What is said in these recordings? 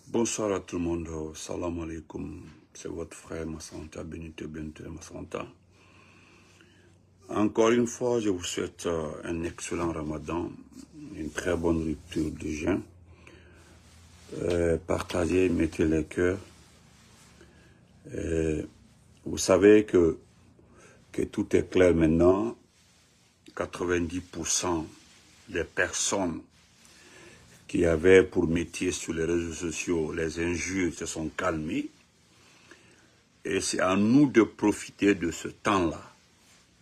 Bonsoir à tout le monde, salam alaikum, c'est votre frère Massanta, Benito Massanta. Encore une fois, je vous souhaite un excellent ramadan, une très bonne rupture de jeûne. Partagez, mettez les cœurs. Vous savez que tout est clair maintenant, 90% des personnes qui avaient pour métier sur les réseaux sociaux les injures se sont calmées. Et c'est à nous de profiter de ce temps-là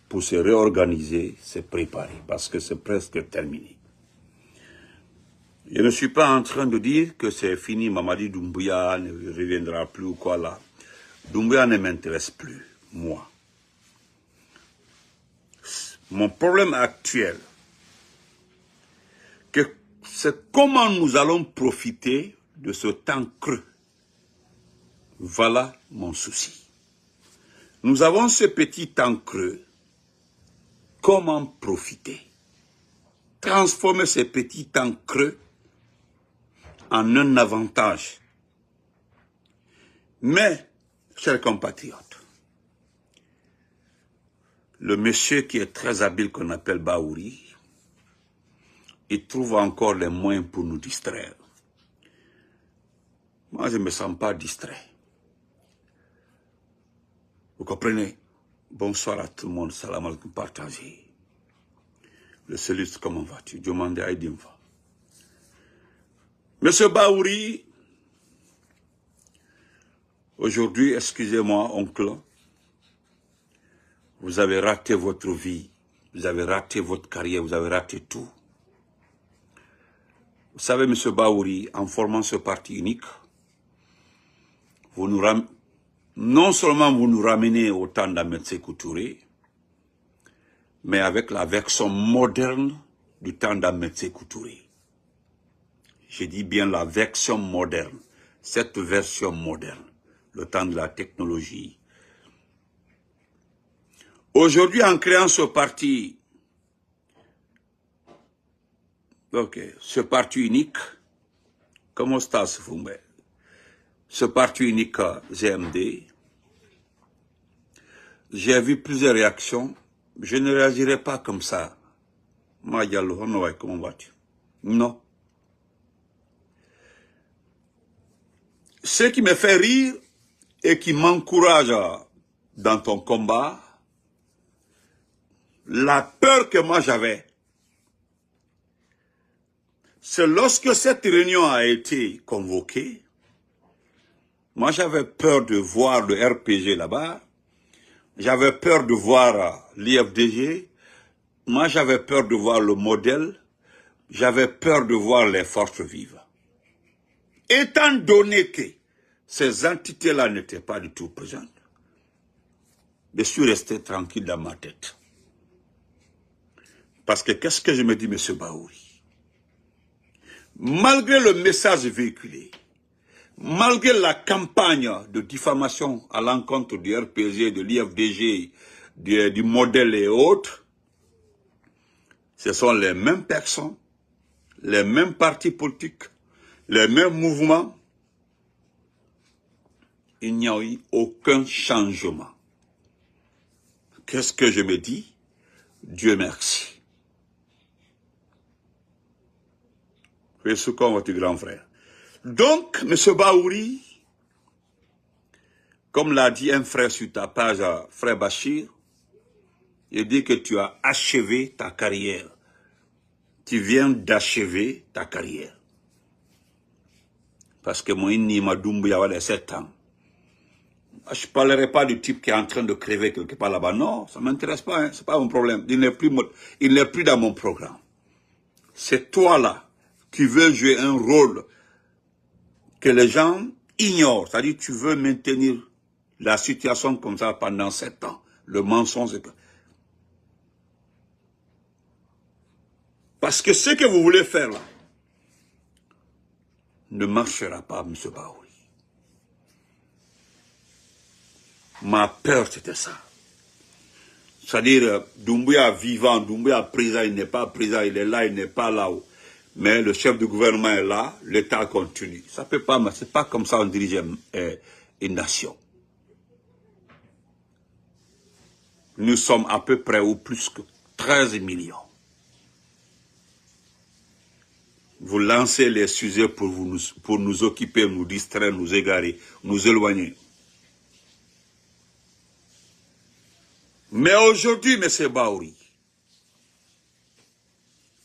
pour se réorganiser, se préparer, parce que c'est presque terminé. Je ne suis pas en train de dire que c'est fini, Mamadi Doumbouya ne reviendra plus ou quoi là. Doumbouya ne m'intéresse plus, moi. Mon problème actuel, c'est comment nous allons profiter de ce temps creux. Voilà mon souci. Nous avons ce petit temps creux. Comment profiter? Transformer ce petit temps creux en un avantage. Mais, chers compatriotes, le monsieur qui est très habile qu'on appelle Baouri, il trouve encore les moyens pour nous distraire. Moi, je ne me sens pas distrait. Vous comprenez? Bonsoir à tout le monde, salam alaikum, partagez. Le celliste, comment vas-tu? Demandez à Aïdimva. Monsieur Baouri, aujourd'hui, excusez-moi, oncle, vous avez raté votre vie, vous avez raté votre carrière, vous avez raté tout. Vous savez, monsieur Baouri, en formant ce parti unique, non seulement vous nous ramenez au temps d'Ahmed Sékou Touré, mais avec la version moderne du temps d'Ahmed Sékou Touré. Je dis bien la version moderne, cette version moderne, le temps de la technologie. Aujourd'hui, en créant ce parti, ce parti unique, comment ça se fait? Ce parti unique GMD, j'ai vu plusieurs réactions. Je ne réagirai pas comme ça. Comment vas-tu? Non. Ce qui me fait rire et qui m'encourage dans ton combat, la peur que moi j'avais, c'est lorsque cette réunion a été convoquée, moi j'avais peur de voir le RPG là-bas, j'avais peur de voir l'IFDG, moi j'avais peur de voir le modèle, j'avais peur de voir les forces vives. Étant donné que ces entités-là n'étaient pas du tout présentes, je suis resté tranquille dans ma tête. Parce que qu'est-ce que je me dis, M. Baouri? Malgré le message véhiculé, malgré la campagne de diffamation à l'encontre du RPG, de l'IFDG, du modèle et autres, ce sont les mêmes personnes, les mêmes partis politiques, les mêmes mouvements. Il n'y a eu aucun changement. Qu'est-ce que je me dis? Dieu merci. Fais ce qu'on votre grand frère. Donc, M. Baouri, comme l'a dit un frère sur ta page, frère Bachir, il dit que tu as achevé ta carrière. Tu viens d'achever ta carrière. Parce que moi, il m'a Doumbouya 7 ans. Je ne parlerai pas du type qui est en train de crever quelque part là-bas. Non, ça ne m'intéresse pas, hein, ce n'est pas mon problème. Il n'est plus dans mon programme. C'est toi là qui veux jouer un rôle que les gens ignorent. C'est-à-dire tu veux maintenir la situation comme ça pendant 7 ans. Le mensonge. Parce que ce que vous voulez faire là ne marchera pas, M. Baouri. Ma peur, c'était ça. C'est-à-dire, Doumbouya vivant, Doumbouya présent, il n'est pas présent, il est là, il n'est pas là-haut. Mais le chef du gouvernement est là, l'État continue. Ça peut pas, c'est pas comme ça on dirige une nation. Nous sommes à peu près ou plus que 13 millions. Vous lancez les sujets pour nous occuper, nous distraire, nous égarer, nous éloigner. Mais aujourd'hui, M. Baouri,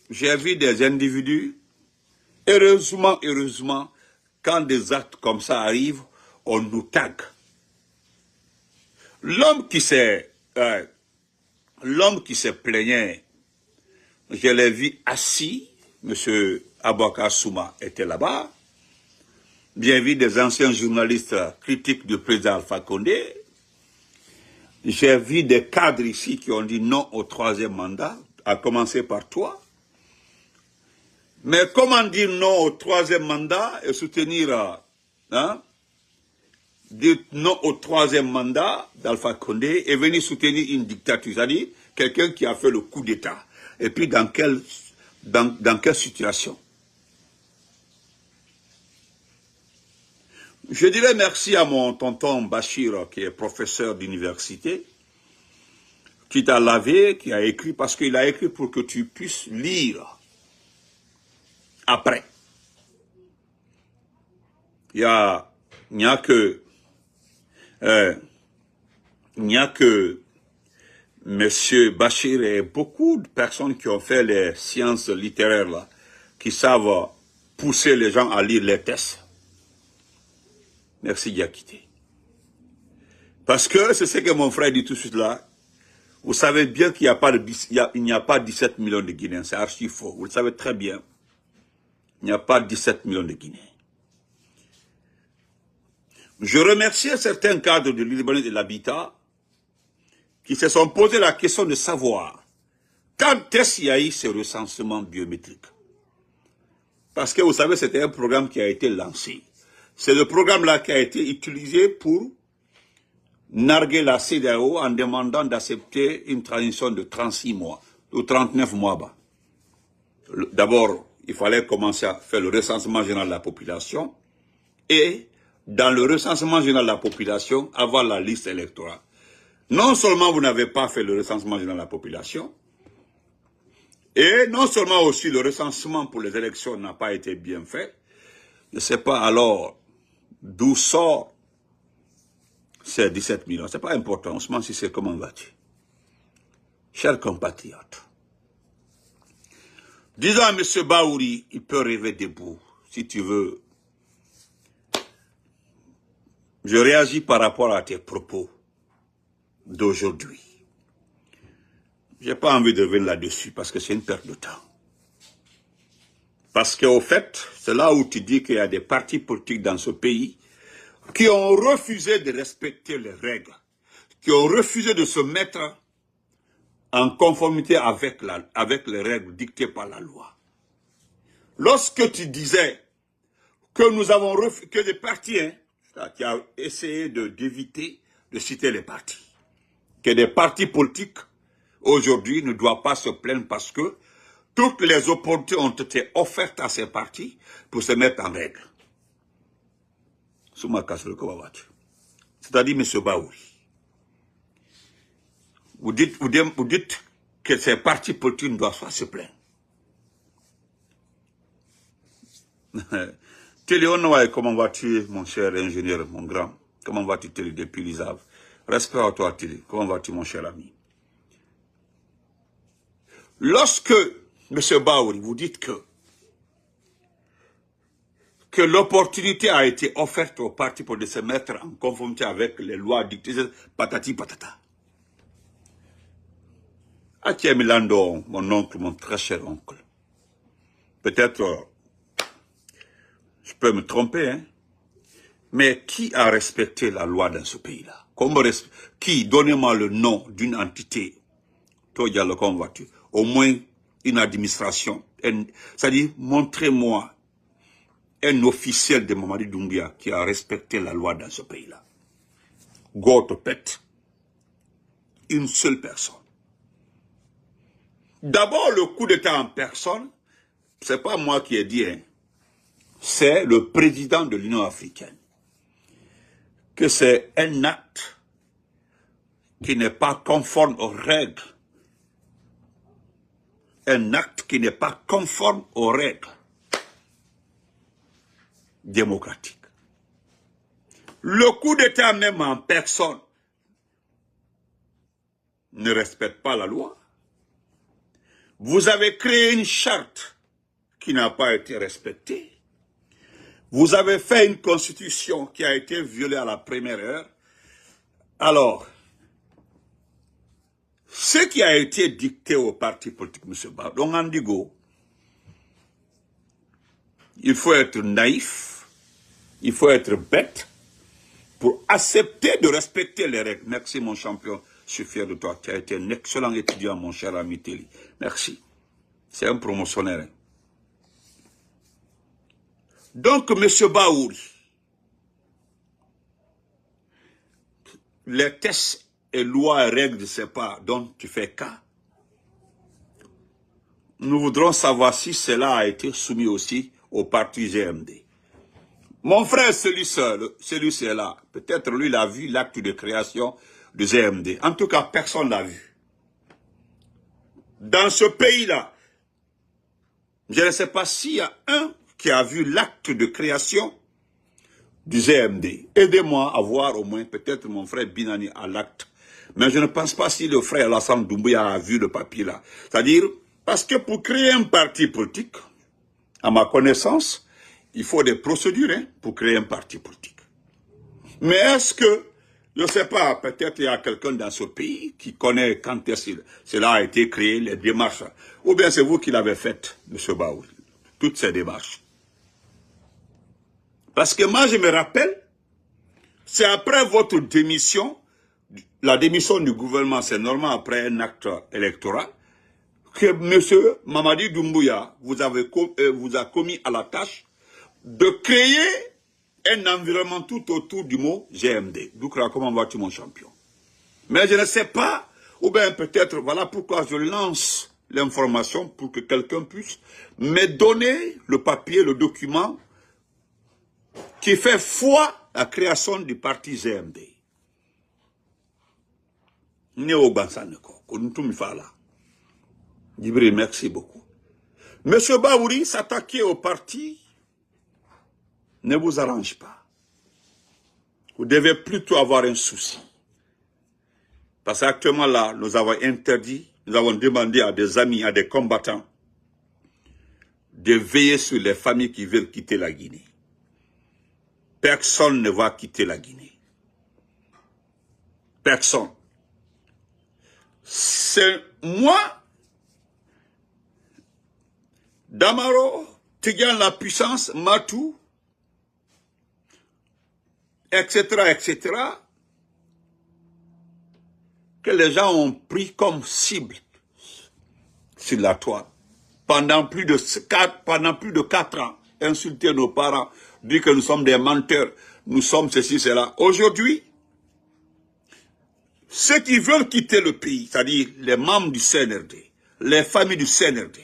j'ai vu des individus, heureusement, quand des actes comme ça arrivent, on nous tague. L'homme qui se plaignait, je l'ai vu assis, M. Aboubacar Souma était là-bas. J'ai vu des anciens journalistes critiques du président Alpha Condé. J'ai vu des cadres ici qui ont dit non au 3e mandat, à commencer par toi. Mais comment dire non au 3e mandat et soutenir, dire non au 3e mandat d'Alpha Condé et venir soutenir une dictature, c'est-à-dire quelqu'un qui a fait le coup d'État. Et puis dans quelle situation? Je dirais merci à mon tonton Bachir, qui est professeur d'université, qui t'a lavé, qui a écrit, parce qu'il a écrit pour que tu puisses lire après. Il n'y a que M. Bachir et beaucoup de personnes qui ont fait les sciences littéraires là, qui savent pousser les gens à lire les textes. Merci Diakité. Parce que c'est ce que mon frère dit tout de suite là. Vous savez bien qu'il n'y a pas 17 millions de Guinéens. C'est archi faux. Vous le savez très bien. Il n'y a pas 17 millions de Guinéens. Je remercie certains cadres de l'urbanisme et de l'habitat qui se sont posé la question de savoir quand est-ce qu'il y a eu ce recensement biométrique. Parce que vous savez, c'était un programme qui a été lancé. C'est le programme-là qui a été utilisé pour narguer la CEDEAO en demandant d'accepter une transition de 36 mois, ou 39 mois. D'abord, il fallait commencer à faire le recensement général de la population et dans le recensement général de la population, avoir la liste électorale. Non seulement vous n'avez pas fait le recensement général de la population, et non seulement aussi le recensement pour les élections n'a pas été bien fait, je ne sais pas alors d'où sort ces 17 millions. Ce n'est pas important, Ousmane, si c'est comment vas-tu. Chers compatriotes, disons à M. Baouri, il peut rêver debout, si tu veux. Je réagis par rapport à tes propos d'aujourd'hui. Je n'ai pas envie de revenir là-dessus parce que c'est une perte de temps. Parce qu'au fait, c'est là où tu dis qu'il y a des partis politiques dans ce pays qui ont refusé de respecter les règles, qui ont refusé de se mettre en conformité avec les règles dictées par la loi. Lorsque tu disais que nous avons refusé, que les partis, qui ont essayé d'éviter de citer les partis, que des partis politiques aujourd'hui ne doivent pas se plaindre parce que toutes les opportunités ont été offertes à ces partis pour se mettre en règle. C'est-à-dire, M. Baouri, vous dites que ces partis politiques ne doivent pas se plaindre. Téléonoa, comment vas-tu, mon cher ingénieur, mon grand? Comment vas-tu, Télé, depuis l'ISAV? Respect à toi, Télé. Comment vas-tu, mon cher ami? Lorsque, M. Baouri, vous dites que l'opportunité a été offerte aux partis pour de se mettre en conformité avec les lois dictées, patati patata. Atia Milando, mon oncle, mon très cher oncle. Peut-être, je peux me tromper, hein, mais qui a respecté la loi dans ce pays-là? Qui? Donnez-moi le nom d'une entité. Au moins une administration. C'est-à-dire, montrez-moi un officiel de Mamadi Doumbia qui a respecté la loi dans ce pays-là. Gotopet. Une seule personne. D'abord, le coup d'État en personne, c'est pas moi qui ai dit, hein, c'est le président de l'Union africaine, que c'est un acte qui n'est pas conforme aux règles. Un acte qui n'est pas conforme aux règles démocratiques. Le coup d'État même en personne ne respecte pas la loi. Vous avez créé une charte qui n'a pas été respectée. Vous avez fait une constitution qui a été violée à la première heure. Alors, ce qui a été dicté au parti politique, M. Ba, donc Andigo, il faut être naïf, il faut être bête pour accepter de respecter les règles. Merci mon champion, je suis fier de toi. Tu as été un excellent étudiant, mon cher ami Telly. Merci. C'est un promotionnaire. Donc, M. Baouri, les tests et lois et règles de ces pas dont tu fais cas, nous voudrons savoir si cela a été soumis aussi au parti GMD. Mon frère, celui là, peut-être lui il a vu l'acte de création du GMD. En tout cas, personne ne l'a vu. Dans ce pays-là, je ne sais pas s'il y a un qui a vu l'acte de création du GMD. Aidez-moi à voir au moins, peut-être mon frère Binani a l'acte. Mais je ne pense pas si le frère Alassane Doumbouya a vu le papier là. C'est-à-dire, parce que pour créer un parti politique, à ma connaissance, il faut des procédures hein, pour créer un parti politique. Mais est-ce que, je ne sais pas, peut-être il y a quelqu'un dans ce pays qui connaît quand cela a été créé, les démarches, ou bien c'est vous qui l'avez fait, M. Baouri, toutes ces démarches. Parce que moi, je me rappelle, c'est après votre démission, la démission du gouvernement, c'est normal après un acte électoral, que M. Mamadi Doumbouya vous a commis à la tâche de créer un environnement tout autour du mot GMD. Doukra, comment vas-tu mon champion? Mais je ne sais pas, ou bien peut-être, voilà pourquoi je lance l'information pour que quelqu'un puisse me donner le papier, le document qui fait foi à la création du parti GMD. Néo Bansaneko, Konoutoumifala. Djibril, merci beaucoup. Monsieur Baouri, s'attaquer au parti ne vous arrange pas. Vous devez plutôt avoir un souci. Parce qu'actuellement là, nous avons interdit, nous avons demandé à des amis, à des combattants, de veiller sur les familles qui veulent quitter la Guinée. Personne ne va quitter la Guinée. Personne. C'est moi, Damaro, Tigan la puissance, Matou, etc., etc., que les gens ont pris comme cible sur la toile. Pendant plus de 4 ans, insulter nos parents, dire que nous sommes des menteurs, nous sommes ceci, cela. Aujourd'hui, ceux qui veulent quitter le pays, c'est-à-dire les membres du CNRD, les familles du CNRD,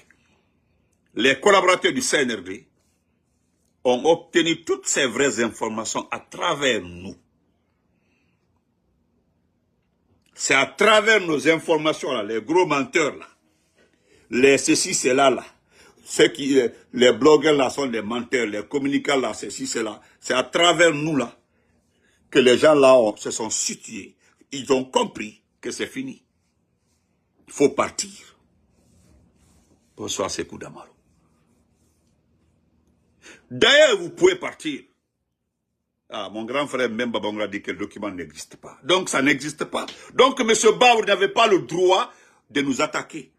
les collaborateurs du CNRD, ont obtenu toutes ces vraies informations à travers nous. C'est à travers nos informations, là, les gros menteurs, là, les ceci, cela, là, les blogueurs, là, sont des menteurs, les communicants, là, ceci, cela. C'est à travers nous, là, que les gens, là, se sont situés. Ils ont compris que c'est fini. Il faut partir. Bonsoir, Sekou Damaro. D'ailleurs, vous pouvez partir. Ah, mon grand frère Mbemba Bangla dit que le document n'existe pas. Donc, ça n'existe pas. Donc, M. Baouri n'avait pas le droit de nous attaquer.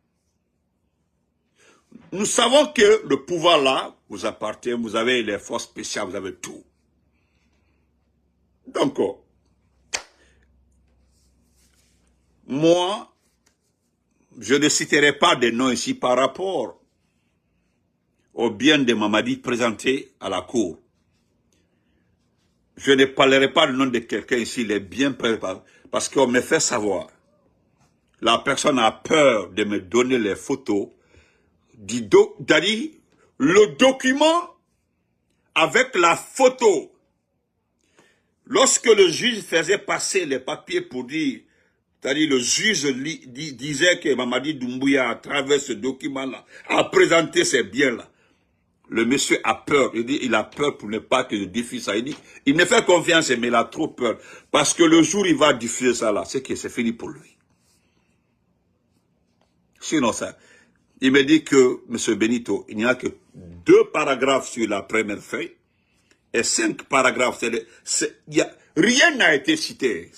Nous savons que le pouvoir là vous appartient, vous avez les forces spéciales, vous avez tout. Donc, moi, je ne citerai pas de noms ici par rapport au bien de Mamadi présenté à la cour. Je ne parlerai pas du nom de quelqu'un ici, il est bien préparé, parce qu'on me fait savoir. La personne a peur de me donner les photos d'Ali, le document avec la photo. Lorsque le juge faisait passer les papiers pour dire, c'est-à-dire le juge disait que Mamadi Doumbouya, à travers ce document-là, a présenté ses biens-là. Le monsieur a peur. Il dit, il a peur pour ne pas que je diffuse ça. Il dit, il me fait confiance, mais il a trop peur. Parce que le jour où il va diffuser ça là, c'est que c'est fini pour lui. Sinon ça, il me dit que, monsieur Benito, il n'y a que 2 paragraphes sur la première feuille et 5 paragraphes. Rien n'a été cité.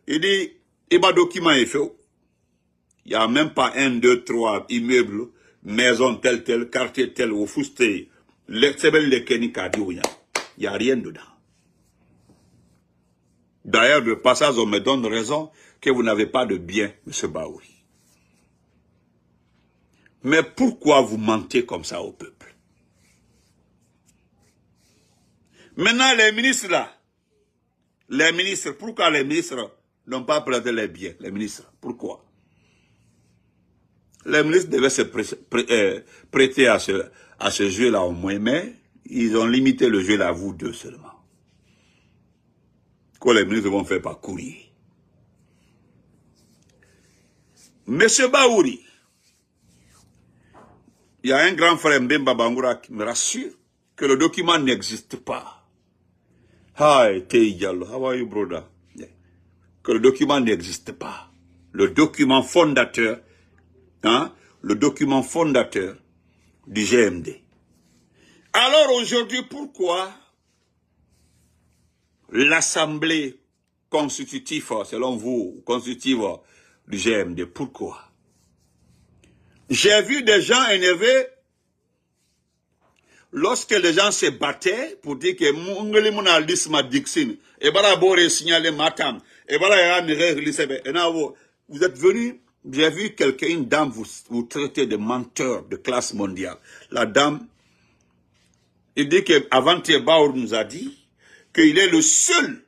Il dit, il m'a document est fait. Il n'y a même pas 1, 2, 3 immeubles, maison tel, quartier tel, au Fousté. C'est bien le Kenika il n'y a rien dedans. D'ailleurs, de passage, on me donne raison que vous n'avez pas de bien, M. Baouri. Mais pourquoi vous mentez comme ça au peuple? Maintenant, les ministres là, pourquoi les ministres n'ont pas prêté les biens, les ministres? Pourquoi? Les ministres devaient se prêter à ce jeu-là au moins, mais ils ont limité le jeu là à vous 2 seulement. Quoi, les ministres vont faire par courrier. Monsieur Baouri, il y a un grand frère Mbemba Bangoura qui me rassure que le document n'existe pas. Hi, Teidiallo, how are you, brother? Que le document n'existe pas. Le document fondateur, le document fondateur du GMD. Alors aujourd'hui, pourquoi l'Assemblée constitutive, selon vous, constitutive du GMD, pourquoi? J'ai vu des gens énervés lorsque les gens se battaient pour dire que Mungeli Muna Lisma Dixon, et voilà, Boré signalé Matam, et voilà, vous êtes venus, j'ai vu quelqu'un, une dame, vous traitez de menteur de classe mondiale. La dame, il dit qu'avant Baour nous a dit qu'il est le seul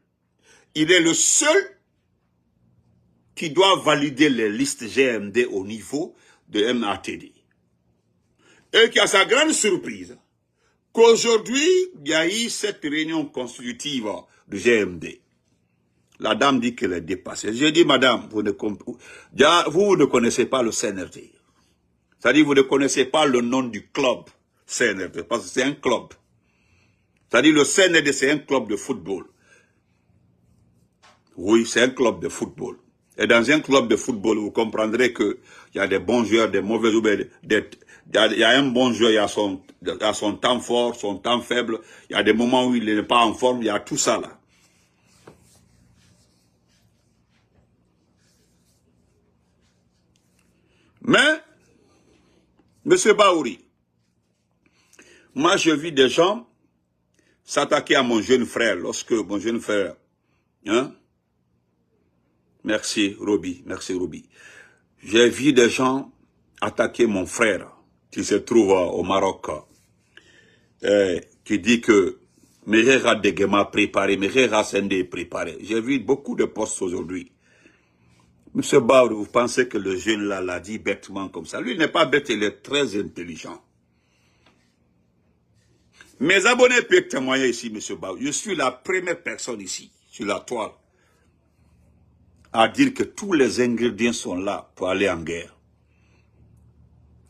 qui doit valider les listes GMD au niveau de MATD. Et qui a sa grande surprise, qu'aujourd'hui, il y a eu cette réunion constitutive du GMD. La dame dit qu'elle est dépassée. J'ai dit, madame, vous ne connaissez pas le CNRD. C'est-à-dire, vous ne connaissez pas le nom du club CNRD, parce que c'est un club. C'est-à-dire, le CNRD, c'est un club de football. Oui, c'est un club de football. Et dans un club de football, vous comprendrez qu'il y a des bons joueurs, des mauvais joueurs. Il y a un bon joueur, il y a son temps fort, son temps faible. Il y a des moments où il n'est pas en forme. Il y a tout ça là. Mais, M. Baouri, moi je vis des gens s'attaquer à mon jeune frère, lorsque mon jeune frère, merci Roby, j'ai vu des gens attaquer mon frère, qui se trouve au Maroc, qui dit que Merera Degema préparé, Merera Sende préparé. J'ai vu beaucoup de postes aujourd'hui. Monsieur Baouri, vous pensez que le jeune là l'a dit bêtement comme ça? Lui, il n'est pas bête, il est très intelligent. Mes abonnés peuvent témoigner ici, monsieur Baouri. Je suis la première personne ici, sur la toile, à dire que tous les ingrédients sont là pour aller en guerre.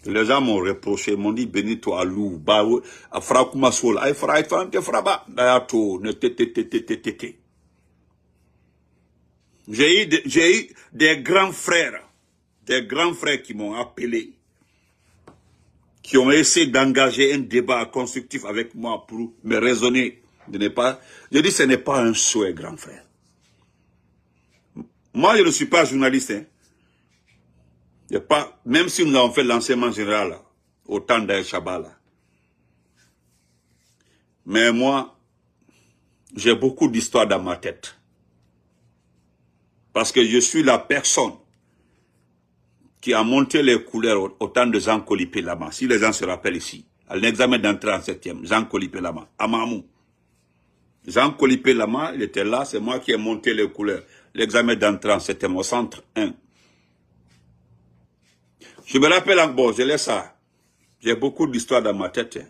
Les gens m'ont reproché, m'ont dit Benito Alou, Baouri, Afrakouma Sol, Fraba, Dayato, ne tété. J'ai eu des grands frères qui m'ont appelé, qui ont essayé d'engager un débat constructif avec moi pour me raisonner. Je dis, ce n'est pas un souhait, grand frère. Moi, je ne suis pas journaliste. Même si nous avons fait l'enseignement général au temps d'Aïe Chabala. Mais moi, j'ai beaucoup d'histoires dans ma tête. Parce que je suis la personne qui a monté les couleurs au temps de Jean Colipé Lama. Si les gens se rappellent ici, à l'examen d'entrée en 7e, Jean Colipé Lama, à Mamou. Jean Colipé Lama, il était là, c'est moi qui ai monté les couleurs. L'examen d'entrée en 7e, au centre 1. Je me rappelle encore, je laisse ça. J'ai beaucoup d'histoires dans ma tête. Hein.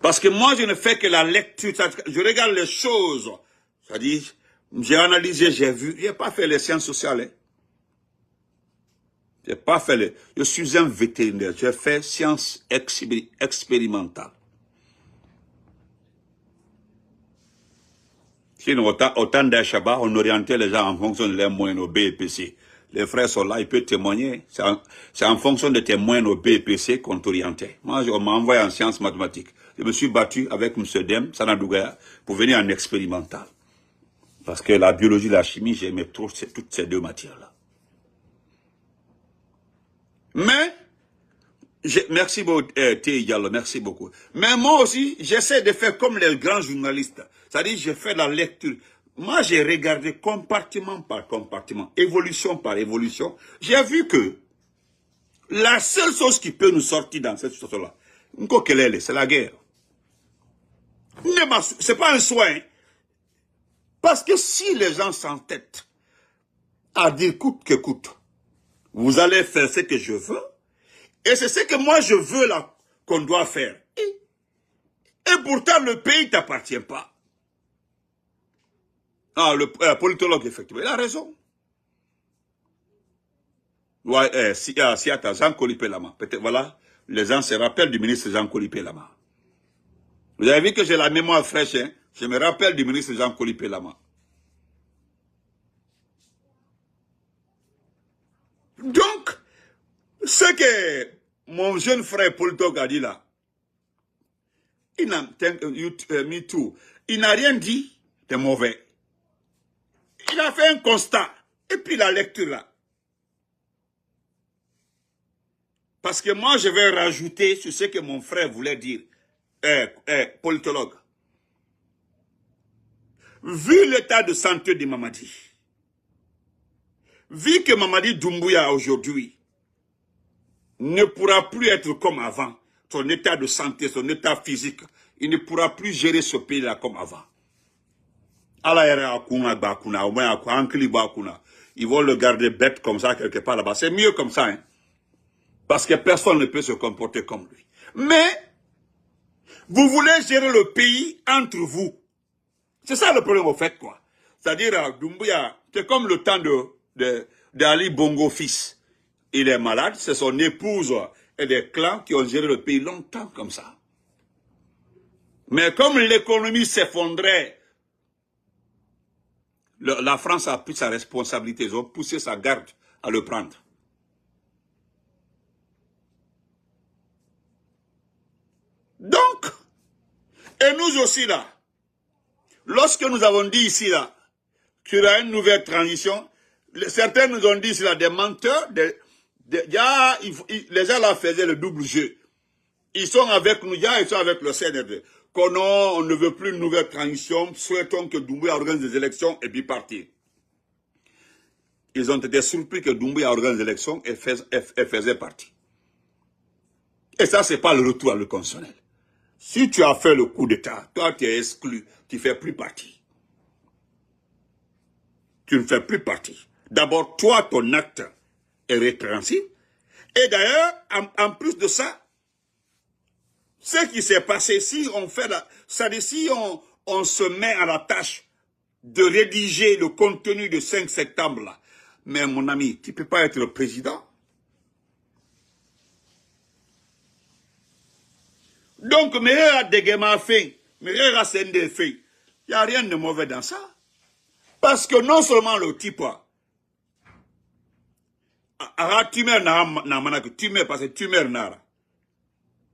Parce que moi, je ne fais que la lecture. Je regarde les choses. C'est-à-dire, j'ai analysé, j'ai vu. Je n'ai pas fait les sciences sociales. Hein. J'ai pas fait les... Je suis un vétérinaire. J'ai fait sciences expérimentales. Sinon, au temps d'Achaba, on orientait les gens en fonction de leurs moyens au BEPC. Les frères sont là, ils peuvent témoigner. C'est en fonction de tes moyens au BEPC qu'on t'orientait. Moi, on m'a envoyé en sciences mathématiques. Je me suis battu avec M. Dem, Sanadougaya, pour venir en expérimental. Parce que la biologie et la chimie, j'aimais trop toutes ces deux matières-là. Mais, merci beaucoup, Diallo, merci beaucoup. Mais moi aussi, j'essaie de faire comme les grands journalistes. C'est-à-dire, je fais la lecture. Moi, j'ai regardé compartiment par compartiment, évolution par évolution. J'ai vu que la seule chose qui peut nous sortir dans cette situation-là, c'est la guerre. C'est pas un soin. Parce que si les gens s'entêtent à dire coûte que coûte, vous allez faire ce que je veux, et c'est ce que moi je veux là qu'on doit faire. Et pourtant, le pays ne t'appartient pas. Ah, le politologue, effectivement, il a raison. Ouais, Siata, Jean Colipé Lama. Peut-être, voilà, les gens se rappellent du ministre Jean Colipé Lama. Vous avez vu que j'ai la mémoire fraîche, hein? Je me rappelle du ministre Jean Colipé Lama. Donc, ce que mon jeune frère politologue a dit là, il n'a rien dit de mauvais. Il a fait un constat. Et puis la lecture là. Parce que moi, je vais rajouter sur ce que mon frère voulait dire. Politologue. Vu l'état de santé de Mamadi, vu que Mamadi Doumbouya aujourd'hui ne pourra plus être comme avant, son état de santé, son état physique, il ne pourra plus gérer ce pays-là comme avant. Ils vont le garder bête comme ça quelque part là-bas. C'est mieux comme ça, hein? Parce que personne ne peut se comporter comme lui. Mais, vous voulez gérer le pays entre vous. C'est ça le problème au fait, quoi. C'est-à-dire, Doumbouya, c'est comme le temps d'Ali Bongo fils. Il est malade, c'est son épouse et des clans qui ont géré le pays longtemps comme ça. Mais comme l'économie s'effondrait, la France a pris sa responsabilité. Ils ont poussé sa garde à le prendre. Donc, et nous aussi là, lorsque nous avons dit ici là, qu'il y aura une nouvelle transition, certains nous ont dit ici là, des menteurs, les gens là faisaient le double jeu. Ils sont avec nous, ils sont avec le CNRD. On ne veut plus une nouvelle transition, souhaitons que Doumbouya organise des élections et puis partir. Ils ont été surpris que Doumbouya organise des élections et faisait partie. Et ça, c'est pas le retour à le constitutionnel. Si tu as fait le coup d'État, toi tu es exclu, tu ne fais plus partie. Tu ne fais plus partie. D'abord, toi, ton acte est répréhensible. Et d'ailleurs, en plus de ça, ce qui s'est passé, si on fait si on se met à la tâche de rédiger le contenu de 5 septembre là, mais mon ami, tu ne peux pas être le président. Donc, Merera Degema fait, Merera Sende fait, il n'y a rien de mauvais dans ça. Parce que non seulement le type, tu meurs parce que tu meurs nara.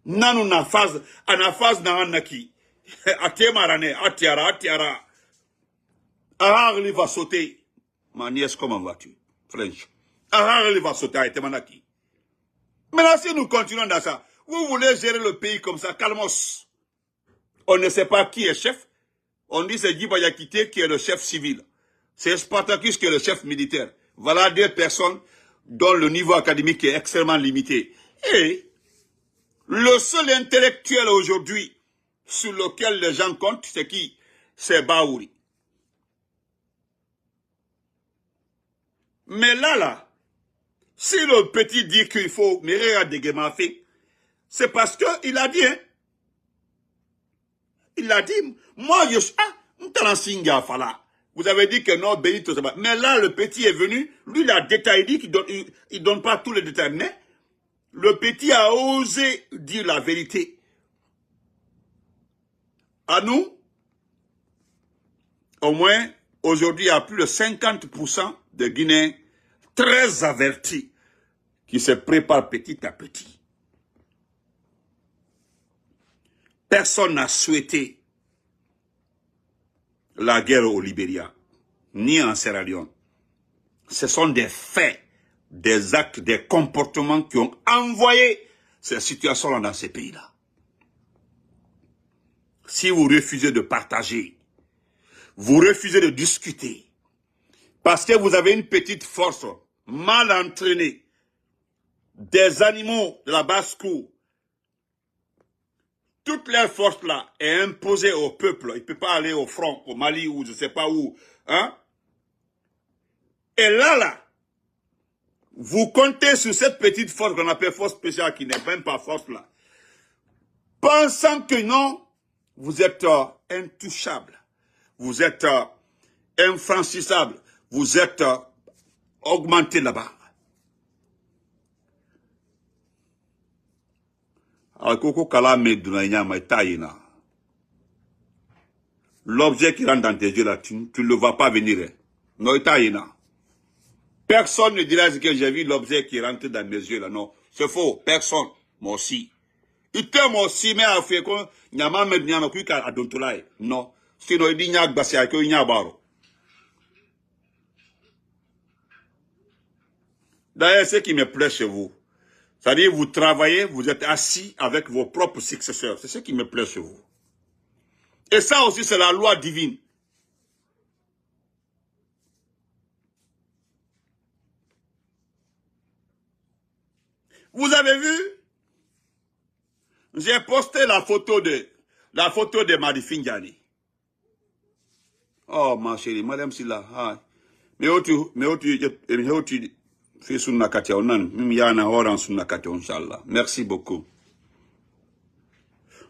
Nanu na phase na naki. Atemarane, atiara. Aragli va sauter. Ma nièce, comment vas-tu? French. Aragli va sauter à Temanaki. Maintenant, si nous continuons dans ça, vous voulez gérer le pays comme ça, calmos. On ne sait pas qui est chef. On dit c'est Djiba Yakité qui est le chef civil. C'est Spartacus qui est le chef militaire. Voilà deux personnes dont le niveau académique est extrêmement limité. Et le seul intellectuel aujourd'hui sur lequel les gens comptent, c'est qui? C'est Baouri. Mais là, Si le petit dit qu'il faut me regarder Gemafi, c'est parce qu'il a dit, hein. Il a dit, moi je suis, vous avez dit que non, Benito, mais là le petit est venu, lui il a détaillé, il dit qu'il donne pas tous les détails, mais le petit a osé dire la vérité. À nous, au moins, aujourd'hui, il y a plus de 50% de Guinéens très avertis qui se préparent petit à petit. Personne n'a souhaité la guerre au Libéria, ni en Sierra Leone. Ce sont des faits, des actes, des comportements qui ont envoyé ces situations-là dans ces pays-là. Si vous refusez de partager, vous refusez de discuter, parce que vous avez une petite force mal entraînée, des animaux de la basse-cour, toute leur force-là est imposée au peuple. Il ne peut pas aller au front, au Mali ou je ne sais pas où. Hein? Et là, vous comptez sur cette petite force qu'on appelle force spéciale, qui n'est même pas force là. Pensant que non, vous êtes intouchable. Vous êtes infranchissable. Vous êtes augmenté là-bas. L'objet qui rentre dans tes yeux là, tu ne le vois pas venir. Non, personne ne dira que j'ai vu l'objet qui rentre dans mes yeux là. Non, c'est faux. Personne. Moi aussi. Il te moi aussi, mais à faire quoi? Nyama me nyama kuika adontolai. Non. Sinon il dit nyak basi ak il baro. D'ailleurs, ce qui me plaît chez vous, c'est-à-dire vous travaillez, vous êtes assis avec vos propres successeurs. C'est ce qui me plaît chez vous. Et ça aussi, c'est la loi divine. Vous avez vu? J'ai posté la photo de Madi Finjani. Oh, ma chérie, madame Silla. Ah. Mais tu fais sunna katia onan. Mimiana oran sunna katia, Inch'Allah. Merci beaucoup.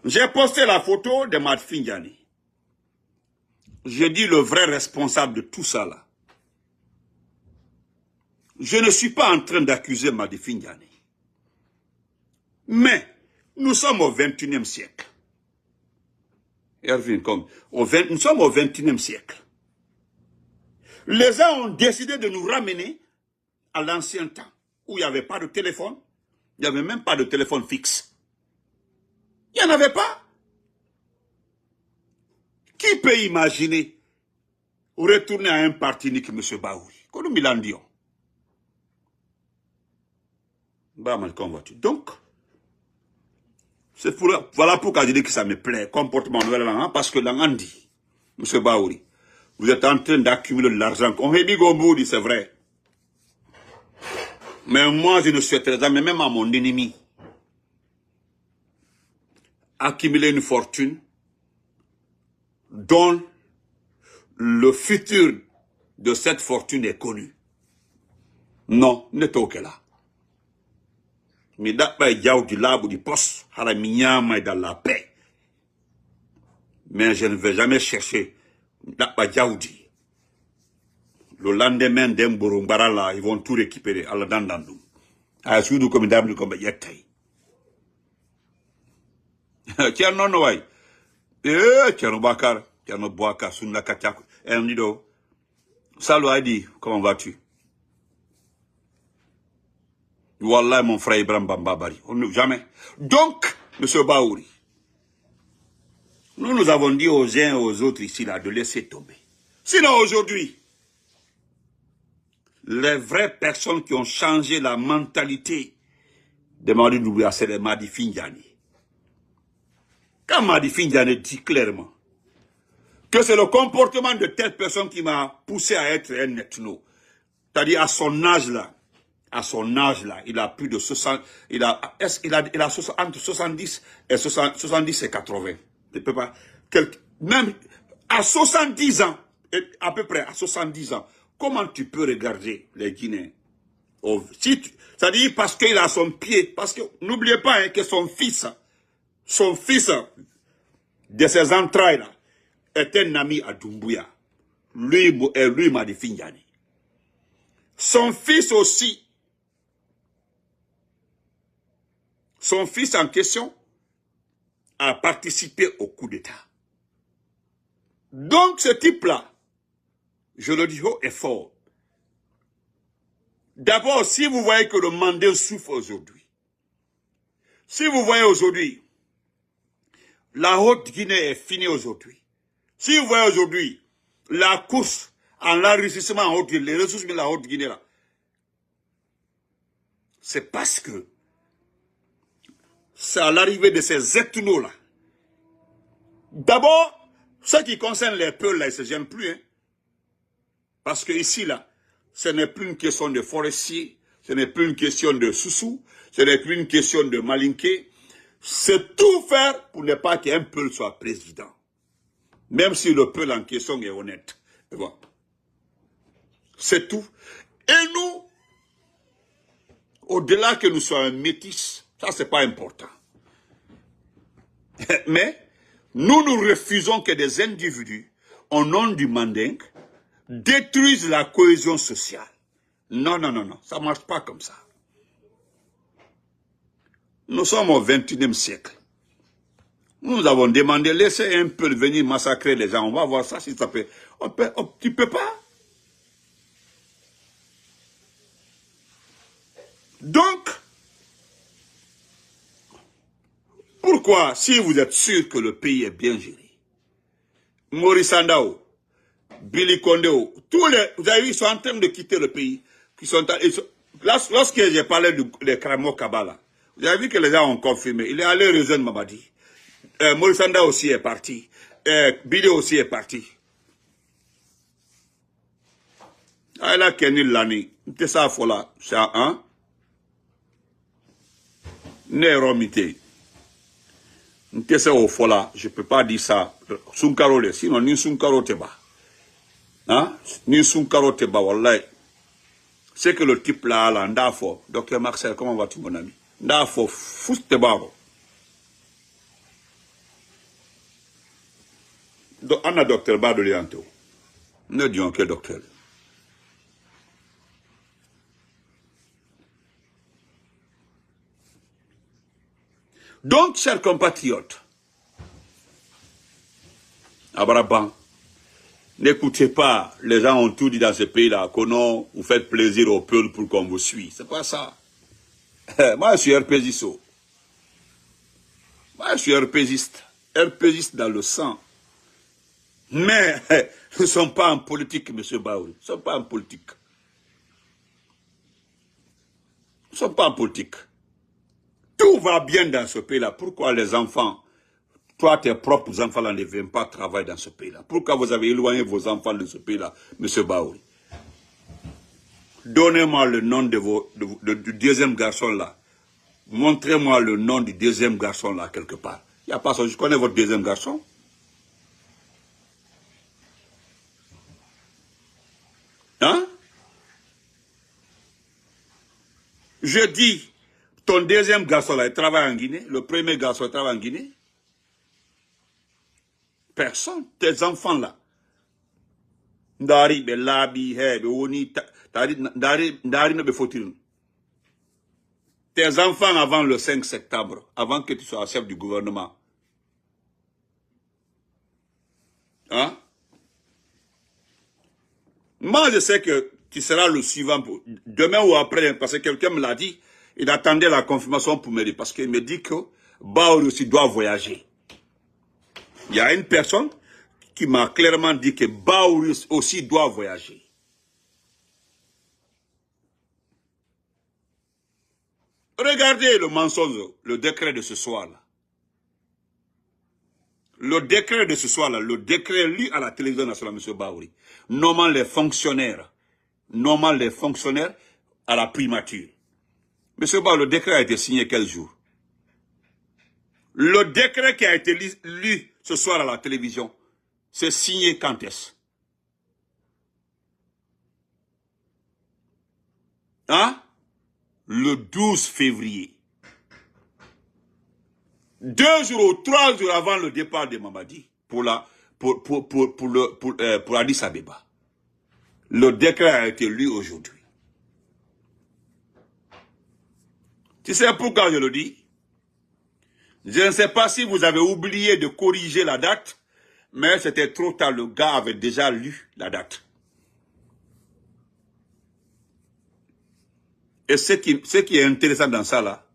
J'ai posté la photo de Madi Finjani. J'ai dit le vrai responsable de tout ça là. Je ne suis pas en train d'accuser Madi Finjani. Mais, nous sommes au 21e siècle. Erwin, nous sommes au 21e siècle. Les gens ont décidé de nous ramener à l'ancien temps, où il n'y avait pas de téléphone, il n'y avait même pas de téléphone fixe. Il n'y en avait pas. Qui peut imaginer retourner à un parti ni que M. Baoui? Comme nous l'avons dit. Donc, voilà pourquoi je dis que ça me plaît, comportement de parce que l'on dit, M. Baouri, vous êtes en train d'accumuler de l'argent. On dit Gomboudi, c'est vrai. Mais moi, je ne souhaiterais jamais, même à mon ennemi, accumuler une fortune dont le futur de cette fortune est connu. Non, ne t'oque là. Mais d'abord, il y a du labo du poste, dans la paix. Mais je ne vais jamais chercher d'abord Djaoudi. Le lendemain d'un Burumbarala, ils vont tout récupérer à la dandandou. À Soudou comme d'abord comme Yatai. Tiens, non, non, ouais. Tiens, Bakar, tiens, Boaka, Sunna Katiak, Nido. Salut, Adi, comment vas-tu? Wallah, mon frère Ibrahim Bambabari. Jamais. Donc, M. Baouri, nous avons dit aux uns et aux autres ici là de laisser tomber. Sinon aujourd'hui, les vraies personnes qui ont changé la mentalité de Madi Doumbouya, c'est les Madi Finjani. Quand Madi Finjani dit clairement que c'est le comportement de telle personne qui m'a poussé à être un ethno, c'est-à-dire à son âge là, il a plus de 60, il a entre 70 et 80. Je peux pas, même à 70 ans, à peu près à 70 ans, comment tu peux regarder les Guinéens Ça dit parce qu'il a son pied. Parce que n'oubliez pas hein, que son fils de ses entrailles là, est un ami à Doumbouya. Lui m'a dit Finjani. Son fils aussi, son fils en question, a participé au coup d'État. Donc ce type-là, je le dis haut et fort, d'abord, si vous voyez que le Mandé souffre aujourd'hui, si vous voyez aujourd'hui, la Haute-Guinée est finie aujourd'hui, si vous voyez aujourd'hui, la course en l'enrichissement en Haute-Guinée, les ressources de la Haute-Guinée là, c'est parce que c'est à l'arrivée de ces ethnos là. D'abord, ce qui concerne les peuples là, ils ne se gênent plus. Hein. Parce que ici là, ce n'est plus une question de forestiers, ce n'est plus une question de Soussou, ce n'est plus une question de Malinké. C'est tout faire pour ne pas qu'un peuple soit président. Même si le peuple en question est honnête. Bon. C'est tout. Et nous, au-delà que nous soyons métis, ça c'est pas important. Mais, nous refusons que des individus, au nom du Mandingue, détruisent la cohésion sociale. Non, non, non, non, ça ne marche pas comme ça. Nous sommes au XXIe siècle. Nous avons demandé, laissez un peu venir massacrer les gens, on va voir ça si ça peut. Tu peux pas. Donc, pourquoi, si vous êtes sûr que le pays est bien géré, Maurice Sandao, Billy Kondeo, tous les, vous avez vu, ils sont en train de quitter le pays. Lorsque j'ai parlé de Kramo Kabbalah, vous avez vu que les gens ont confirmé. Il est allé rejoindre Mamadi. Maurice Sandao aussi est parti. Billy aussi est parti. Ah là, Kenil Lani, c'est ça, fola, c'est un. Néromité. C'est au fola, je ne peux pas dire ça. Sunkarole, sinon, ni Sunkaro Teba. Hein? Ni Sunkaro Teba, wallah. C'est que le type là, Ndafo, Docteur Marcel, comment vas-tu, mon ami? Ndafo, fous Teba. On a Docteur Badolianto. Ne disons que docteur. Donc, chers compatriotes, Abraban, n'écoutez pas, les gens ont tout dit dans ce pays-là, que non, vous faites plaisir au peuple pour qu'on vous suive. C'est pas ça. Moi, je suis RPGiste. Moi, je suis RPGiste. RPGiste dans le sang. Mais, nous ne sommes pas en politique, M. Baouri. Nous ne sommes pas en politique. Nous ne sommes pas en politique. Tout va bien dans ce pays-là. Pourquoi les enfants, toi, tes propres enfants là, ne viennent pas travailler dans ce pays-là? Pourquoi vous avez éloigné vos enfants de ce pays-là, M. Baouri? Donnez-moi le nom du deuxième garçon là. Montrez-moi le nom du deuxième garçon là, quelque part. Il n'y a pas ça. Je connais votre deuxième garçon. Hein? Je dis, ton deuxième garçon là, il travaille en Guinée. Le premier garçon, il travaille en Guinée. Personne. Tes enfants là. Ndari, Belabi, Oni, Ndari, ne be faut-il. Tes enfants avant le 5 septembre, avant que tu sois chef du gouvernement. Hein? Moi, je sais que tu seras le suivant pour demain ou après, parce que quelqu'un me l'a dit, il attendait la confirmation pour me dire, parce qu'il me dit que Baouri aussi doit voyager. Il y a une personne qui m'a clairement dit que Baouri aussi doit voyager. Regardez le mensonge, le décret de ce soir-là. Le décret de ce soir-là, le décret lu à la télévision nationale, M. Baouri, nommant les fonctionnaires à la primature. M. Baouri, le décret a été signé quel jour? Le décret qui a été lu ce soir à la télévision, c'est signé quand est-ce? Hein? le 12 février. 2 jours ou 3 jours avant le départ de Mamadi pour Addis Abeba. Le décret a été lu aujourd'hui. Tu sais pourquoi je le dis? Je ne sais pas si vous avez oublié de corriger la date, mais c'était trop tard, le gars avait déjà lu la date. Et ce qui est intéressant dans ça là,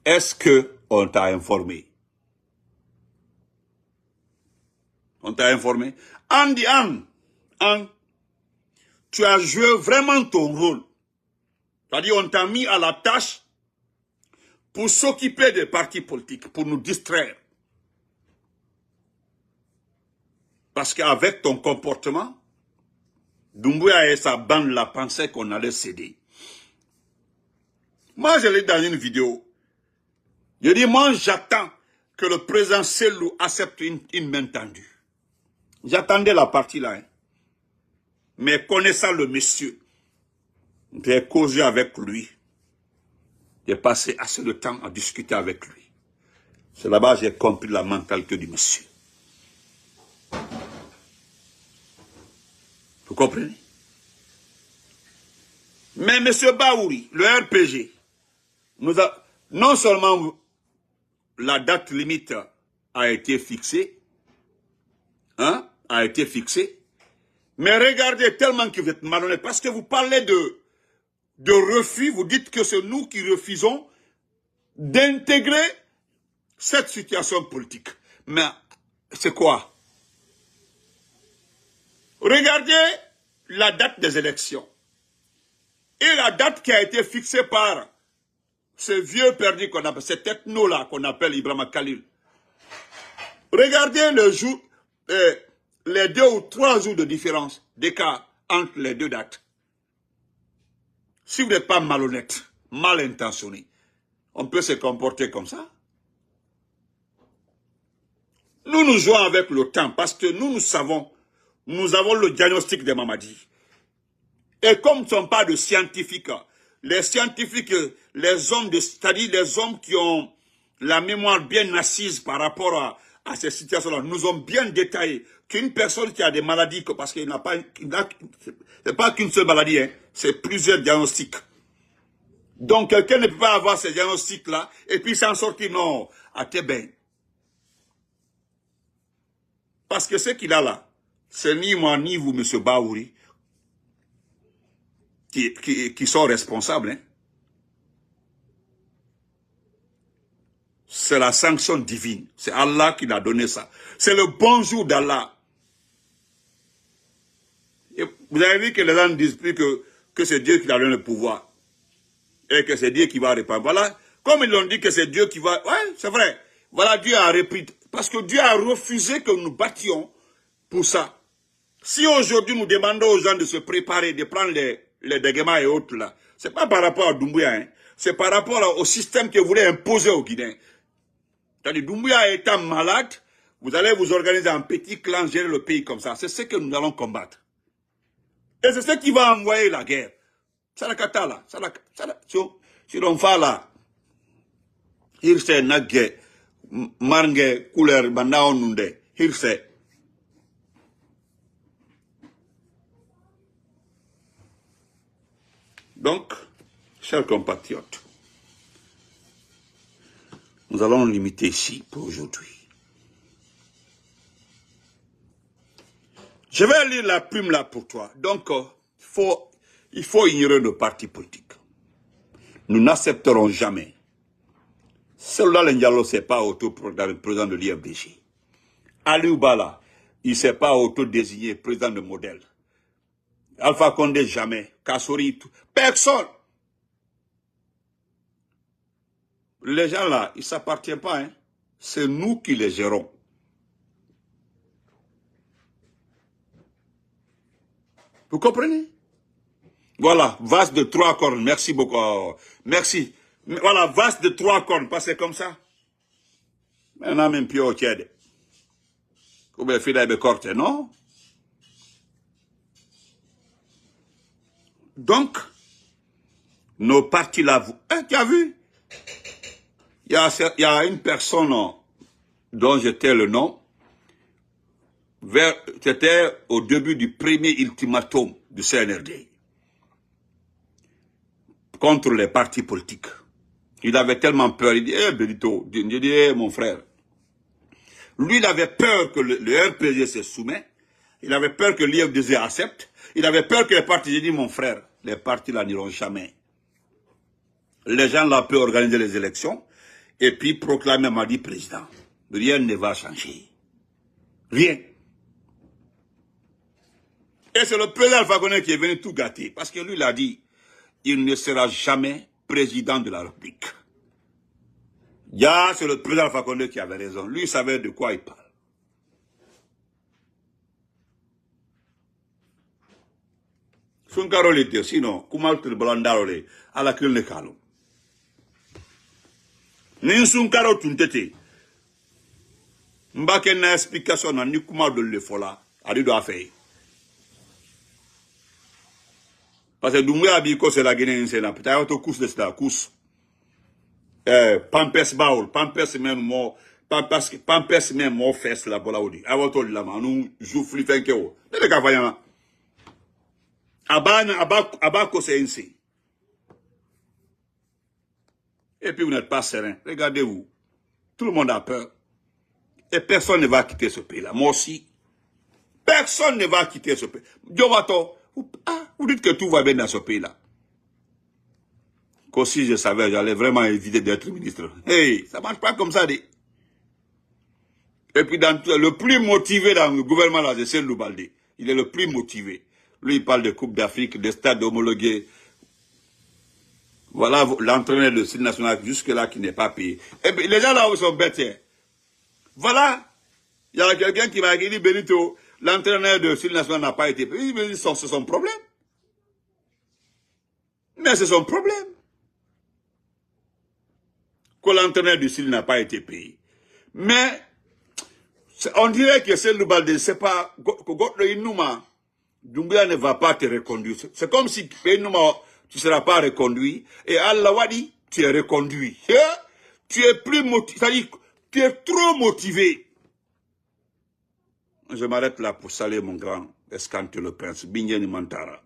est-ce qu'on t'a informé? On t'a informé? Andy, tu as joué vraiment ton rôle. C'est-à-dire on t'a mis à la tâche pour s'occuper des partis politiques, pour nous distraire. Parce qu'avec ton comportement, Doumbouya et sa bande la pensaient qu'on allait céder. Moi, je l'ai dit dans une vidéo. Je dis, moi, j'attends que le président Selou accepte une main tendue. J'attendais la partie là. Hein. Mais connaissant le monsieur, j'ai causé avec lui. J'ai passé assez de temps à discuter avec lui. C'est là-bas que j'ai compris la mentalité du monsieur. Vous comprenez? Mais M. Baouri, le RPG, non seulement la date limite a été fixée, mais regardez tellement que vous êtes malhonnête, parce que vous parlez de refus, vous dites que c'est nous qui refusons d'intégrer cette situation politique. Mais c'est quoi? Regardez la date des élections. Et la date qui a été fixée par ce vieux perdu qu'on appelle, cet ethno-là qu'on appelle Ibrahima Khalil. Regardez le jour, les 2 ou 3 jours de différence, d'écart entre les deux dates. Si vous n'êtes pas malhonnête, mal intentionné, on peut se comporter comme ça. Nous jouons avec le temps parce que nous savons, nous avons le diagnostic de Mamadi. Et comme nous ne sommes pas de scientifiques, les scientifiques, les hommes, c'est-à-dire les hommes qui ont la mémoire bien assise par rapport à ces situations-là, nous ont bien détaillé qu'une personne qui a des maladies, parce qu'il n'a pas, c'est pas qu'une seule maladie, hein, c'est plusieurs diagnostics. Donc quelqu'un ne peut pas avoir ces diagnostics-là et puis s'en sortir, non, à Tébin. Parce que ce qu'il a là, c'est ni moi ni vous, M. Baouri, qui sont responsables. Hein. C'est la sanction divine. C'est Allah qui l'a donné ça. C'est le bonjour d'Allah. Vous avez vu que les gens ne disent plus que c'est Dieu qui a donné le pouvoir. Et que c'est Dieu qui va répandre. Voilà. Comme ils l'ont dit que c'est Dieu qui va... Ouais, c'est vrai. Voilà, Dieu a repris. Parce que Dieu a refusé que nous battions pour ça. Si aujourd'hui nous demandons aux gens de se préparer, de prendre les dégâts et autres là, c'est pas par rapport à Doumbouya, hein, c'est par rapport au système que vous voulez imposer aux Guinéens. C'est-à-dire, Doumbouya étant malade, vous allez vous organiser en petit clan, gérer le pays comme ça. C'est ce que nous allons combattre. Et c'est ce qui va envoyer la guerre. C'est la kata là. Si l'on fait là, hirse nagge, marnge, couleur, bandaonunde, hirse. Donc, chers compatriotes, nous allons limiter ici pour aujourd'hui. Je vais lire la plume là pour toi. Donc, il faut ignorer nos partis politiques. Nous n'accepterons jamais. Celui-là, l'Indialo ne s'est pas président de l'IFDG. Ali Bala, il ne s'est pas auto-désigné président de modèle. Alpha Condé, jamais. Kassori, personne. Les gens là, ils ne s'appartiennent pas. Hein. C'est nous qui les gérons. Vous comprenez? Voilà, vase de 3 cornes. Merci beaucoup. Merci. Voilà, vase de 3 cornes. Passez comme ça. Maintenant, même plus au tiède. Vous avez fait des cortes, non? Donc, nos partis là, tu as vu? Il y a une personne dont j'étais le nom, c'était au début du premier ultimatum du CNRD contre les partis politiques. Il avait tellement peur, il dit, Benito, je dis, mon frère, lui, il avait peur que le RPG se soumette, il avait peur que l'IFDG accepte, il avait peur que les partis, j'ai dit, mon frère, les partis là n'iront jamais. Les gens là peuvent organiser les élections, et puis proclamer Madi président. Rien ne va changer. Rien. Et c'est le président Alpha Condé qui est venu tout gâter. Parce que lui, il a dit, il ne sera jamais président de la République. C'est le président Alpha Condé qui avait raison. Lui, il savait de quoi il parle. Son carole était, sinon, comment tu le blandarole à la clé de calme. Ni son carole tuntete. Mbake na explication na ni kuma de le fola. Ali do affaire. Parce que Doumbouya a dit que c'est la Guinée, c'est la peut-être autre course de cette course. Pampers baul, Pampers même mort, Pampers même mort fesse la bola odi. Avoto de la manou, joufli fenkeo. Dès que voyant. Abako c'est ainsi. Et puis vous n'êtes pas serein. Regardez-vous. Tout le monde a peur. Et personne ne va quitter ce pays-là. Moi aussi. Personne ne va quitter ce pays. Diomato. Vous dites que tout va bien dans ce pays-là. Que si je savais, j'allais vraiment éviter d'être ministre. Hey, ça ne marche pas comme ça. Et puis, le plus motivé dans le gouvernement, là, c'est Cellou Baldé. Il est le plus motivé. Lui, il parle de Coupe d'Afrique, des stades homologués. Voilà l'entraîneur de style national jusque-là qui n'est pas payé. Et puis, les gens là où sont bêtes. Voilà. Il y a quelqu'un qui m'a dit, Benito, l'entraîneur de style national n'a pas été payé. Mais c'est son problème. Mais c'est son problème. Que l'entraîneur du style n'a pas été payé. Mais, on dirait que Cellou Baldé, c'est pas, Doumbouya ne va pas te reconduire. C'est comme si, tu ne seras pas reconduit. Et Allah Wadi, tu es reconduit. Tu es plus motivé. C'est-à-dire, tu es trop motivé. Je m'arrête là pour saluer mon grand Escante le Prince, Binyani Mantara.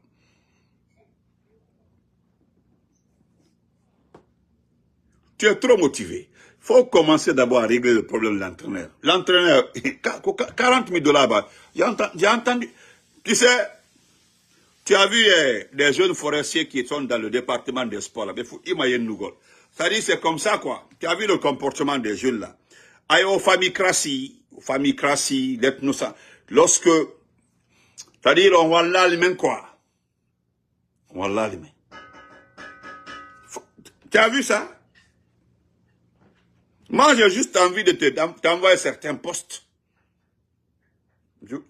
Tu es trop motivé. Il faut commencer d'abord à régler le problème de l'entraîneur. L'entraîneur, 40 000 $, j'ai entendu. Tu sais, tu as vu des jeunes forestiers qui sont dans le département des sports. C'est-à-dire, c'est comme ça, quoi. Tu as vu le comportement des jeunes, là. Aux familles crassi, l'ethnosa. Lorsque, c'est-à-dire, on va l'allumer, quoi. On va l'allumer. Tu as vu ça? Moi, j'ai juste envie de t'envoyer certains posts.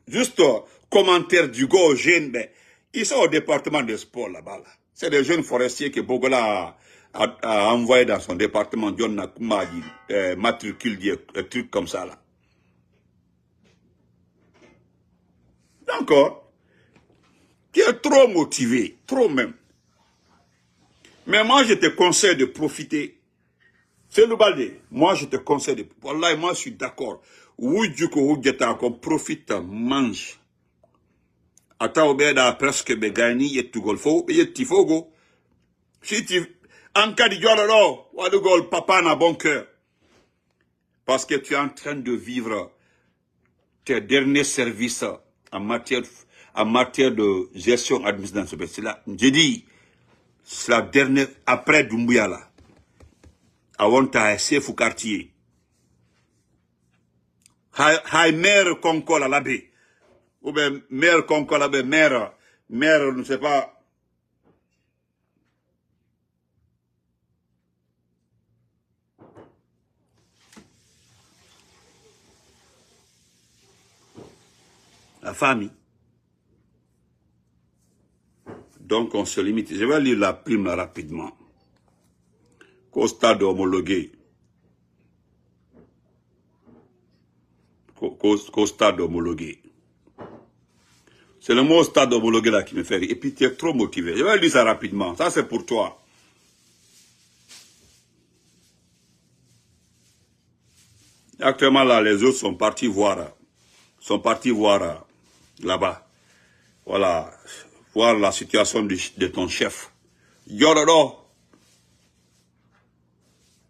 Juste commentaires du gars jeune, mais ils sont au département des sports là-bas. Là. C'est des jeunes forestiers que Bogola a envoyé dans son département. John Nakuma matricule des trucs comme ça là. D'accord. Tu es trop motivé, trop même. Mais moi, je te conseille de profiter. C'est le Baldé. Moi, je te conseille de... Wallah, moi, je suis d'accord. Qu'on profite, mange. Ata obeda presque begani et tu golfo et tifogo. Si tu... En cas de diololo, wadugol papa n'a bon cœur. Parce que tu es en train de vivre tes derniers services en matière de gestion administrative. C'est là. J'ai dit, c'est la dernière, après Doumbouya là. Avant ta SF quartier. Hay maire Conco à l'abbé. Ou bien maire Conco à l'abbé, maire, ne sais pas. La famille. Donc on se limite. Je vais lire la prime là, rapidement. Qu'au stade homologué. Qu'au stade homologué. C'est le mot stade homologué là qui me fait rire. Et puis tu es trop motivé. Je vais lire ça rapidement. Ça c'est pour toi. Actuellement, là, les autres sont partis voir là-bas. Voilà, voir la situation de ton chef. Yororo.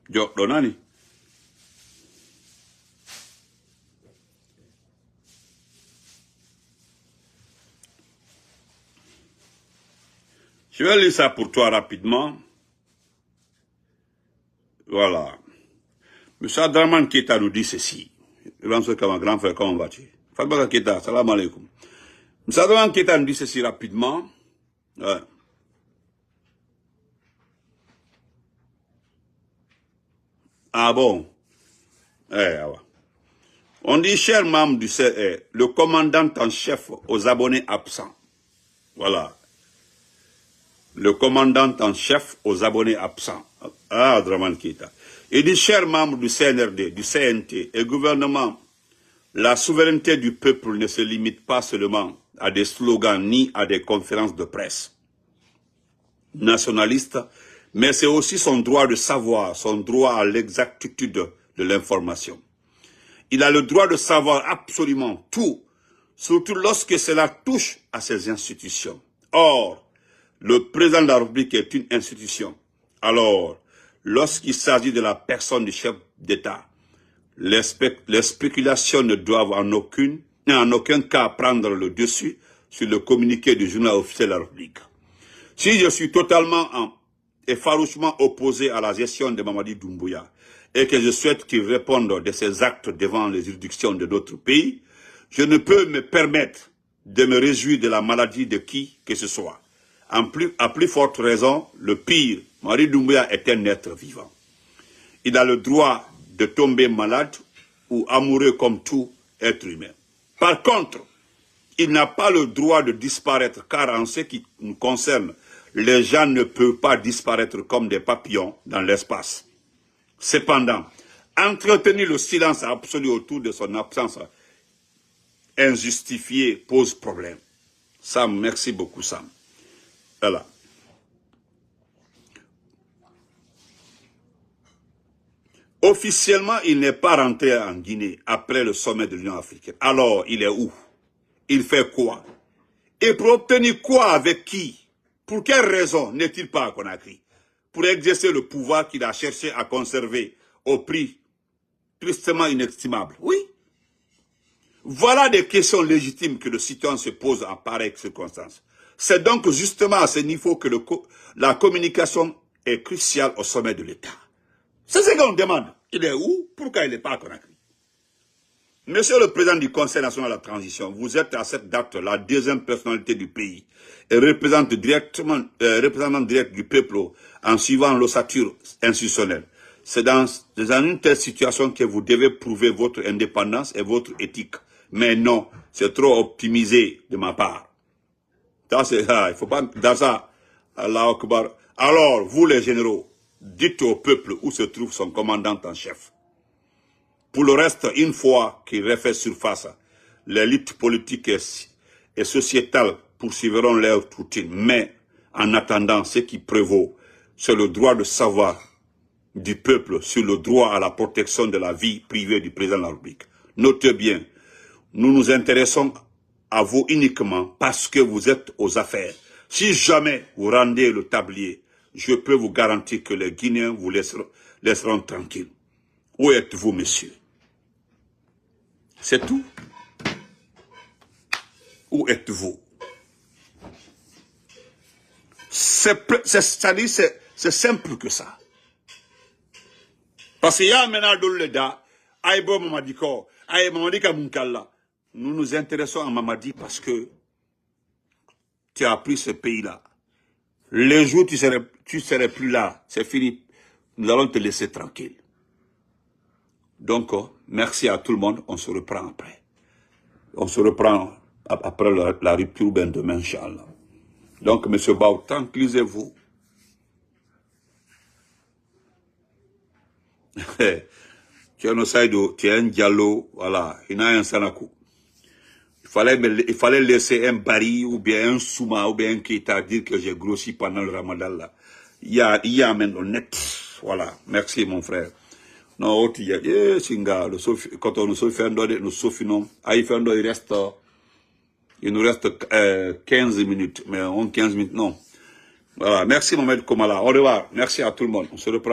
Nani. Je vais lire ça pour toi rapidement. Voilà. M. Adraman Keita nous dit ceci. Grand frère, comment vas-tu? Fatbaka Keita, salam alaikum. M. Adraman Keita nous dit ceci rapidement. Ouais. Ah bon? On dit, cher membre du CE, le commandant en chef aux abonnés absents. Voilà. Le commandant en chef aux abonnés absents. Ah, Adraman Keita. Il dit, chers membres du CNRD, du CNT et gouvernement, la souveraineté du peuple ne se limite pas seulement à des slogans ni à des conférences de presse nationalistes, mais c'est aussi son droit de savoir, son droit à l'exactitude de l'information. Il a le droit de savoir absolument tout, surtout lorsque cela touche à ses institutions. Or, le président de la République est une institution. Alors, lorsqu'il s'agit de la personne du chef d'État, les spéculations ne doivent en aucun cas prendre le dessus sur le communiqué du journal officiel de la République. Si je suis totalement et farouchement opposé à la gestion de Mamadi Doumbouya et que je souhaite qu'il réponde de ses actes devant les juridictions de d'autres pays, je ne peux me permettre de me réjouir de la maladie de qui que ce soit. À plus forte raison, le pire, Mamadi Doumbouya est un être vivant. Il a le droit de tomber malade ou amoureux comme tout être humain. Par contre, il n'a pas le droit de disparaître, car en ce qui nous concerne, les gens ne peuvent pas disparaître comme des papillons dans l'espace. Cependant, entretenir le silence absolu autour de son absence injustifiée pose problème. Sam, merci beaucoup Sam. Voilà. Officiellement, il n'est pas rentré en Guinée après le sommet de l'Union africaine. Alors, il est où? Il fait quoi? Et pour obtenir quoi avec qui? Pour quelle raison n'est-il pas à Conakry? Pour exercer le pouvoir qu'il a cherché à conserver au prix tristement inestimable. Oui. Voilà des questions légitimes que le citoyen se pose en pareille circonstance. C'est donc justement à ce niveau que la communication est cruciale au sommet de l'État. C'est ce qu'on demande. Il est où? Pourquoi il n'est pas à Conakry? Monsieur le président du Conseil national de la transition, vous êtes à cette date la deuxième personnalité du pays et représentant direct du peuple en suivant l'ossature institutionnelle. C'est dans une telle situation que vous devez prouver votre indépendance et votre éthique. Mais non, c'est trop optimisé de ma part. Ça, il faut pas dans ça. Allah Akbar. Alors, vous les généraux, dites au peuple où se trouve son commandant en chef. Pour le reste, une fois qu'il refait surface, l'élite politique et sociétale poursuivront leur routine. Mais, en attendant, ce qui prévaut, c'est le droit de savoir du peuple sur le droit à la protection de la vie privée du président de la République. Notez bien, nous nous intéressons à vous uniquement parce que vous êtes aux affaires. Si jamais vous rendez le tablier, je peux vous garantir que les Guinéens vous laisseront tranquilles. Où êtes-vous, monsieur? C'est tout. Où êtes-vous? C'est simple que ça. Parce qu'il y a maintenant dans le da, Aïbo Mamadiko, Aïbo Mamadika Munkalla. Nous nous intéressons à Mamadi parce que tu as pris ce pays-là. Les jours où tu serais plus là, c'est fini. Nous allons te laisser tranquille. Donc, merci à tout le monde. On se reprend après. On se reprend après la rupture ben demain, Inch'Allah. Donc, M. Bao, tranquillisez-vous. Tu es un Osaïdo, tu es un Diallo, voilà. Il y a un Sanakou. Il fallait laisser un Bari ou bien un Souma ou bien un Keita dire que j'ai grossi pendant le Ramadan là. Il y a un honnête. Voilà. Merci mon frère. Non, Singa, quand on nous fait un doigt, nous souffrons. Ah, il fait un doigt, il nous reste 15 minutes. Mais on 15 minutes, non. Voilà, merci Mohamed Komala. Au revoir. Merci à tout le monde. On se reprend.